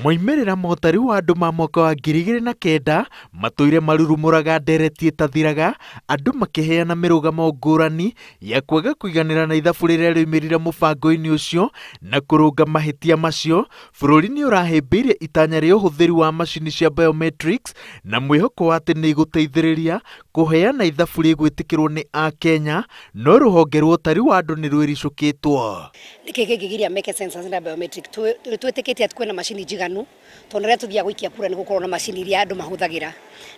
Moimerera motari wa andu ma mwaka wa 2009 matoire marurumuraga ndereti itathiraga andu makiheana mirugamo ngurani ya kwega kuiganira na ithabu riria riumirire mubango-ini ucio na kurunga mahitia macio. Bururi ni urahimbiire itanya ria uhuthiri wa macini cia biometrics na mwihoko wa ati ni iguteithiriria kuheana ithabu rigwitikirwo ni a Kenya, no ruhonge rwa utari wa andu ni rwiricukitwo nikigigiria meke sensors na biometric twitikitie ati kwina macini jiganu tondu ria tuthia guikia kura ni gukorwo na macini iria andu mahuthagira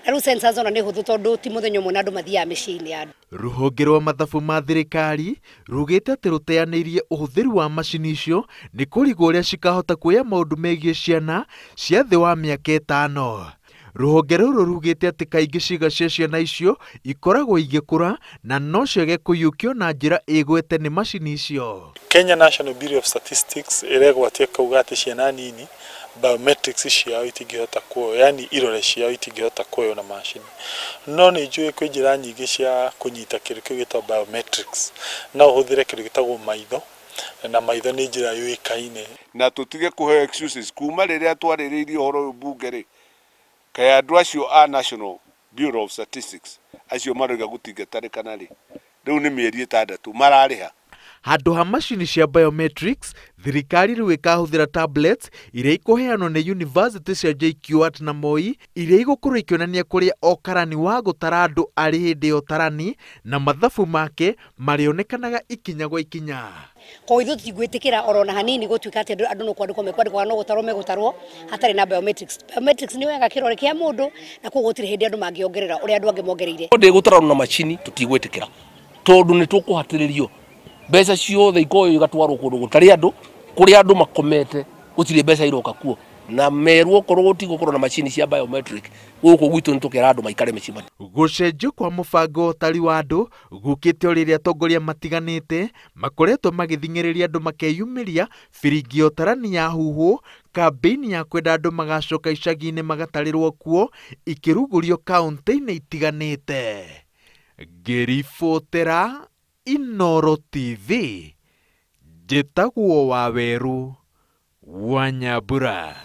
na riu sensors ona ni huthu tondu ti muthenyo mwe andu mathia micini andu. Ruhonge rwa mathabu ma thirikari rugite ati ruteanirie uhuthiri wa macini icio ni kurigwo uria cikahota kuoya maundu megie ciana cia thi wa miaka 5. Ruhonge ruru rugite ati kaingi ciiga cia ciana icio ikoragwo igikura na no ciage kuyukio na njira igwete ni macini icio. Kenya National Bureau of Statistics iregwatia kuuga ati ciana nini biometrics ciao itingihota kuoya, yani irore ciao itingihota kuoya na macini. No ni njui kwi njira nyingi cia kunyita kindu kiu gitwa biometrics na uhuthire kindu gitagwo maitho, na maitho ni njira yuikaine na tutige kuhe excuses kuma riria twaririirie horo bunge ri kaya andu acio a National Bureau of Statistics acio maroiga gutingatarikana ri riu ni mieri 6 marariha. Handu ha macini cia biometrics, thirikari riu ikahuthira tablets iria ikuheanwo ni university cia JKUAT na Moi iria igukorwo ikionania kuria okarani wa gutara andu ari hindi ya utarani na mathabu make marionekanaga ikinya gwa ikinya. Ko ithu tigwitikira orona hanini gutuika ati andu no kwandikwo mekwandikwo no gutarwo megutarwo hatari na biometrics. Biometrics ni wega kirore kia mundu na kugutire hindi andu mangiongerera uria andu angi mongereire. Ndi gutarwo na macini tutigwitikira tondu ni tukuhatiririo mbeca ciothe ikoyo igatwarwo kundu gutari andu kuria andu makomete gutire mbeca iroka kuo na merwo korwo gutigokorwo na macini cia biometric guku gwitu nitukira andu maikare micima. Gucenjio kwa mubango utari wa andu gukite uriria atongoria matiganite makoretwo magithingiriria andu makeyumiria biringi utarani ya huhu. Kampeni ya kwenda andu magacoka icagi-ini magatarirwo kuo ikirugurio kaunti-ini itiganite. Ngiribotera Inooro TV, njĩtagwo Waweru wa Nyambura.